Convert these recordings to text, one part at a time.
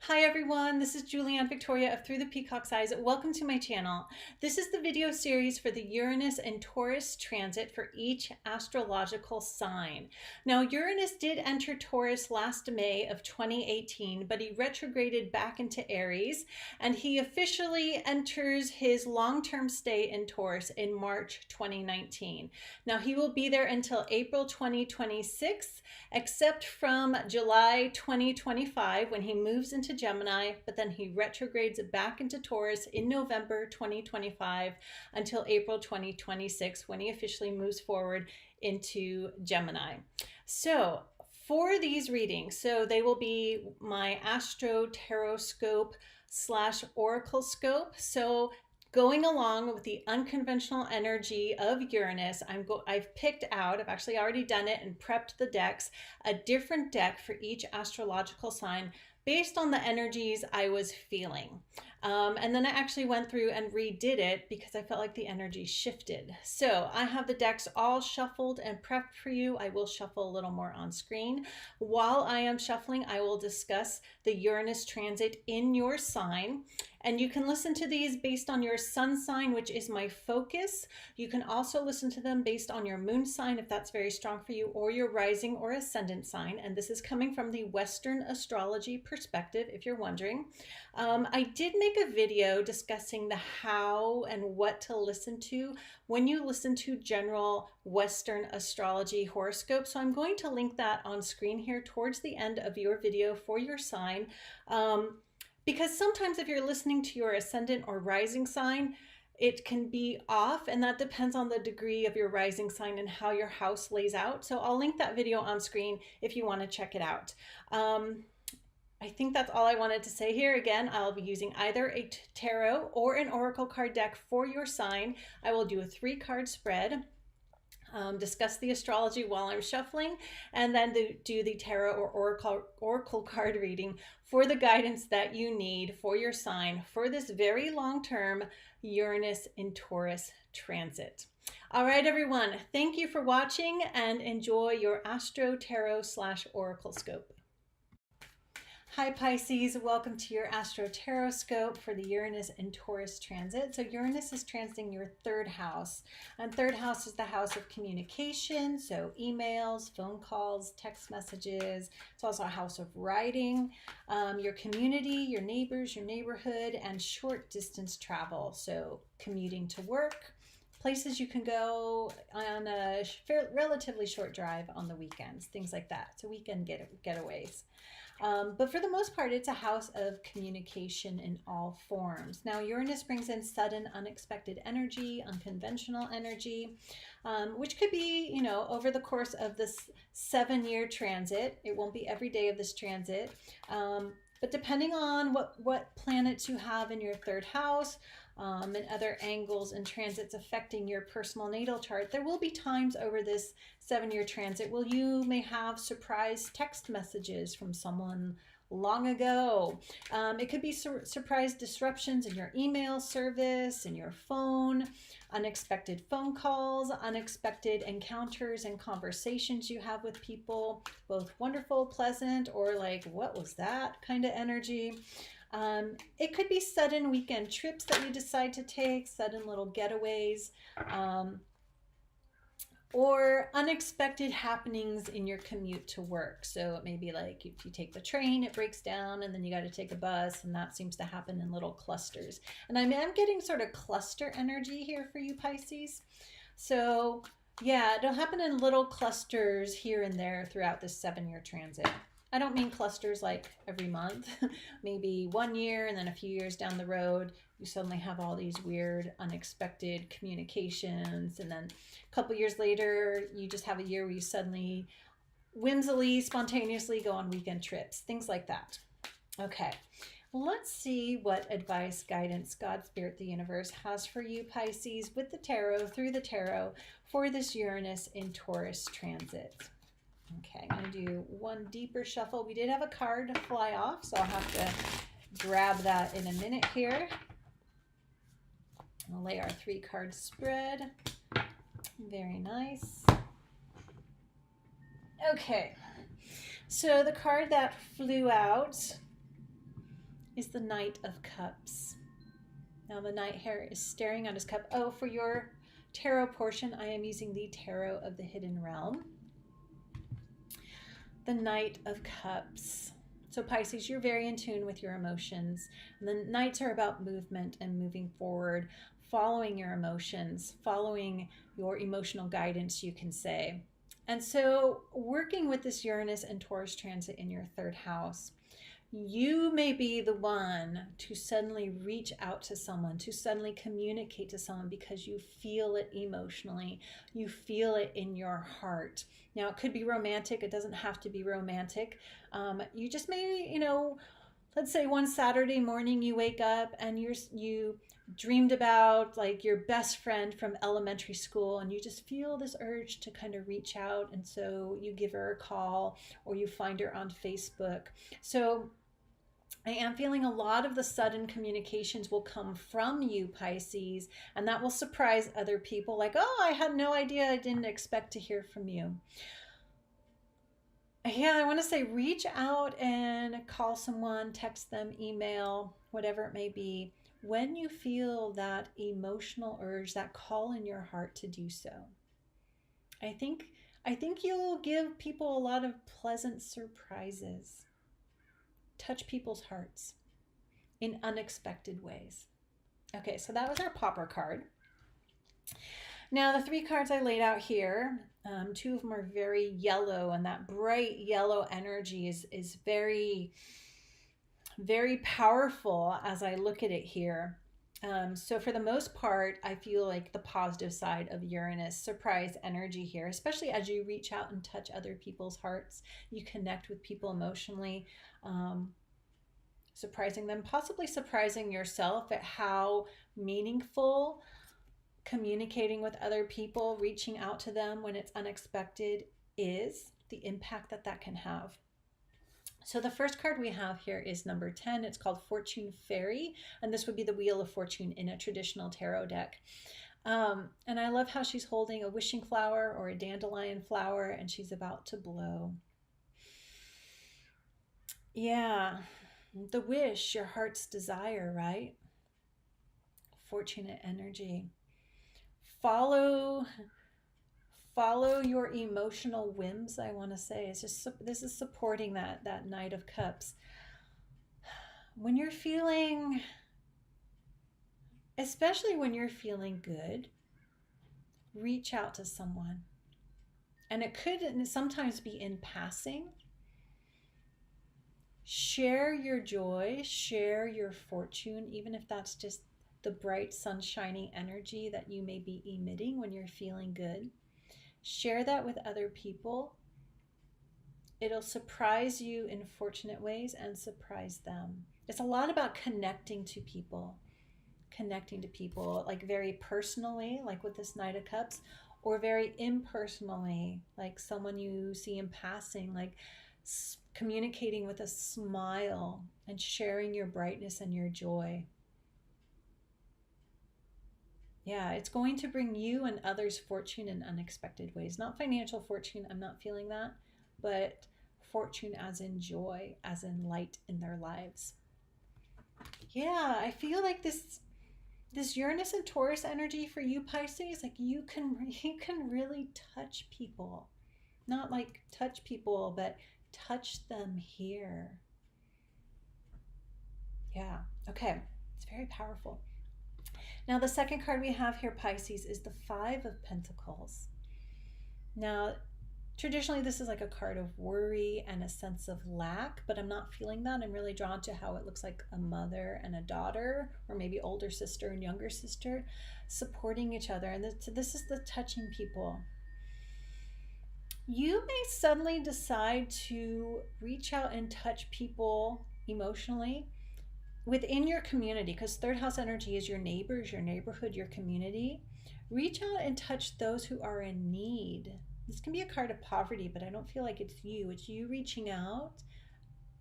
Hi everyone, this is Julianne Victoria of Through the Peacock's Eyes. Welcome to my channel. This is the video series for the Uranus and Taurus transit for each astrological sign. Now, Uranus did enter Taurus last May of 2018, but he retrograded back into Aries, and he officially enters his long-term stay in Taurus in March 2019. Now, he will be there until April 2026, except from July 2025 when he moves into Gemini, but then he retrogrades back into Taurus in November 2025 until April 2026 when he officially moves forward into Gemini. So for these readings, so they will be my Astro Tarot Scope / Oracle Scope. So going along with the unconventional energy of Uranus, I've picked out, I've actually already done it and prepped the decks, a different deck for each astrological sign based on the energies I was feeling. And then I actually went through and redid it because I felt like the energy shifted. So I have the decks all shuffled and prepped for you. I will shuffle a little more on screen. While I am shuffling, I will discuss the Uranus transit in your sign. And you can listen to these based on your sun sign, which is my focus. You can also listen to them based on your moon sign, if that's very strong for you, or your rising or ascendant sign. And this is coming from the Western astrology perspective, if you're wondering. I did make a video discussing the how and what to listen to when you listen to general Western astrology horoscope. So I'm going to link that on screen here towards the end of your video for your sign. Because sometimes if you're listening to your ascendant or rising sign, it can be off, and that depends on the degree of your rising sign and how your house lays out. So I'll link that video on screen if you want to check it out. I think that's all I wanted to say here. Again, I'll be using either a tarot or an oracle card deck for your sign. I will do a 3-card spread. Discuss the astrology while I'm shuffling, and then do the tarot or oracle card reading for the guidance that you need for your sign for this very long-term Uranus in Taurus transit. All right, everyone, thank you for watching and enjoy your Astro Tarot / Oracle Scope. Hi Pisces, welcome to your Astro Tarot Scope for the Uranus and Taurus transit. So Uranus is transiting your 3rd house, and 3rd house is the house of communication, so emails, phone calls, text messages. It's also a house of writing, your community, your neighbors, your neighborhood, and short distance travel, so commuting to work, places you can go on a relatively short drive on the weekends, things like that. So weekend getaways. But for the most part, it's a house of communication in all forms. Now, Uranus brings in sudden, unexpected energy, unconventional energy, which could be, you know, over the course of this 7-year transit. It won't be every day of this transit. But depending on what planets you have in your 3rd house, and other angles and transits affecting your personal natal chart, there will be times over this 7-year transit where you may have surprise text messages from someone long ago. It could be surprise disruptions in your email service, in your phone, unexpected phone calls, unexpected encounters and conversations you have with people, both wonderful, pleasant, or like, what was that kind of energy. It could be sudden weekend trips that you decide to take, sudden little getaways, or unexpected happenings in your commute to work. So it may be like if you take the train, it breaks down, and then you got to take a bus, and that seems to happen in little clusters. And I'm getting sort of cluster energy here for you Pisces. So yeah, it'll happen in little clusters here and there throughout this 7-year transit. I don't mean clusters like every month, maybe 1 year, and then a few years down the road, you suddenly have all these weird, unexpected communications. And then a couple years later, you just have a year where you suddenly whimsily, spontaneously go on weekend trips, things like that. Okay, let's see what advice, guidance, God, Spirit, the universe has for you, Pisces, with the tarot, through the tarot, for this Uranus in Taurus transit. Okay, I'm going to do one deeper shuffle. We did have a card fly off, so I'll have to grab that in a minute here. I'll lay our 3-card spread. Very nice. Okay, so the card that flew out is the Knight of Cups. Now the Knight here is staring at his cup. Oh, for your tarot portion, I am using the Tarot of the Hidden Realm. The Knight of Cups. So Pisces, you're very in tune with your emotions. And the Knights are about movement and moving forward, following your emotions, following your emotional guidance, you can say. And so working with this Uranus and Taurus transit in your third house, you may be the one to suddenly reach out to someone, to suddenly communicate to someone because you feel it emotionally. You feel it in your heart. Now, it could be romantic. It doesn't have to be romantic. You just may, let's say one Saturday morning you wake up and you dreamed about like your best friend from elementary school, and you just feel this urge to kind of reach out. And so you give her a call or you find her on Facebook. So I am feeling a lot of the sudden communications will come from you, Pisces, and that will surprise other people. Like, oh, I had no idea. I didn't expect to hear from you. Yeah, I want to say reach out and call someone, text them, email, whatever it may be, when you feel that emotional urge, that call in your heart to do so. I think you'll give people a lot of pleasant surprises. Touch people's hearts in unexpected ways. Okay, so that was our popper card. Now the three cards I laid out here, two of them are very yellow, and that bright yellow energy is very, very powerful as I look at it here. So for the most part, I feel like the positive side of Uranus, surprise energy here, especially as you reach out and touch other people's hearts, you connect with people emotionally. Surprising them, possibly surprising yourself at how meaningful communicating with other people, reaching out to them when it's unexpected is, the impact that that can have. So the first card we have here is number 10. It's called Fortune Fairy, and this would be the Wheel of Fortune in a traditional tarot deck. And I love how she's holding a wishing flower or a dandelion flower, and she's about to blow. Yeah, the wish, your heart's desire, right? Fortunate energy. Follow your emotional whims, I want to say. It's just, this is supporting that Knight of Cups. When you're feeling, especially when you're feeling good, reach out to someone. And it could sometimes be in passing. Share your joy, share your fortune, even if that's just the bright sunshiny energy that you may be emitting when you're feeling good. Share that with other people. It'll surprise you in fortunate ways and surprise them. It's a lot about connecting to people like very personally, like with this Knight of Cups, or very impersonally, like someone you see in passing, like communicating with a smile and sharing your brightness and your joy. Yeah, it's going to bring you and others fortune in unexpected ways. Not financial fortune, I'm not feeling that, but fortune as in joy, as in light in their lives. Yeah, I feel like this Uranus and Taurus energy for you, Pisces, like you can really touch people. Not like touch people, but touch them here. Yeah, okay, it's very powerful. Now the second card we have here, Pisces, is the Five of Pentacles. Now, traditionally this is like a card of worry and a sense of lack, but I'm not feeling that. I'm really drawn to how it looks like a mother and a daughter, or maybe older sister and younger sister, supporting each other. And this is the touching people. You may suddenly decide to reach out and touch people emotionally within your community, because third house energy is your neighbors, your neighborhood, your community. Reach out and touch those who are in need. This can be a card of poverty, but I don't feel like it's you reaching out.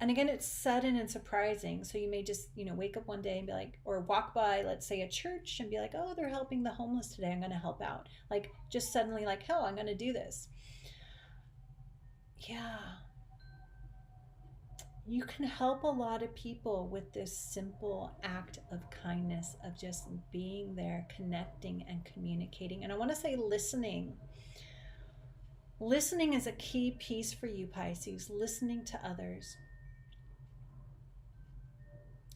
And again, it's sudden and surprising. So you may just, wake up one day and be like, or walk by, let's say, a church and be like, oh, they're helping the homeless today, I'm going to help out. Like just suddenly like, oh, I'm going to do this. Yeah. you can help a lot of people with this simple act of kindness, of just being there, connecting and communicating. And I want to say listening. Listening is a key piece for you, Pisces, listening to others.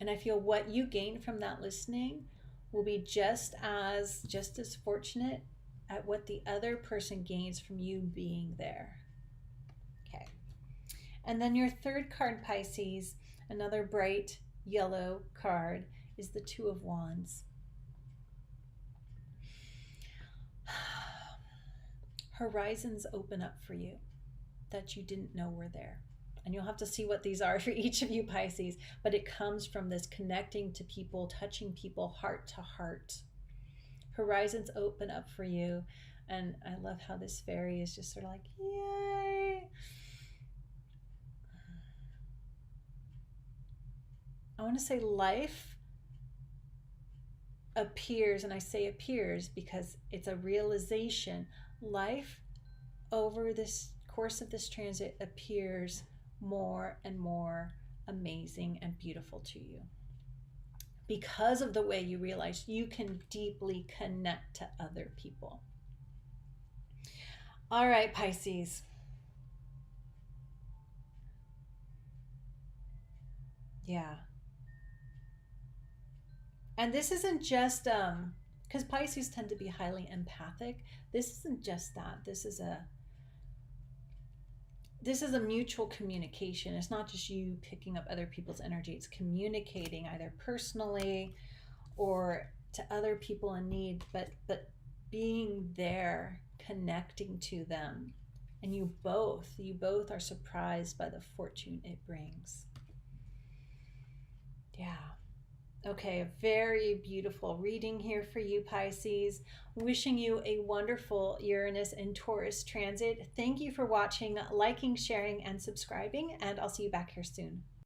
And I feel what you gain from that listening will be just as fortunate at what the other person gains from you being there. Okay. And then your third card, Pisces, another bright yellow card, is the Two of Wands. Horizons open up for you that you didn't know were there. And you'll have to see what these are for each of you, Pisces, but it comes from this connecting to people, touching people heart to heart. Horizons open up for you. And I love how this fairy is just sort of like, yay. I want to say life appears, and I say appears because it's a realization. Life over this course of this transit appears more and more amazing and beautiful to you because of the way you realize you can deeply connect to other people. All right, Pisces. Yeah. And this isn't just because Pisces tend to be highly empathic. This isn't just that. This is a mutual communication. It's not just you picking up other people's energy. It's communicating either personally or to other people in need, but being there, connecting to them. And you both are surprised by the fortune it brings. Yeah. Okay, a very beautiful reading here for you, Pisces. Wishing you a wonderful Uranus and Taurus transit. Thank you for watching, liking, sharing, and subscribing, and I'll see you back here soon.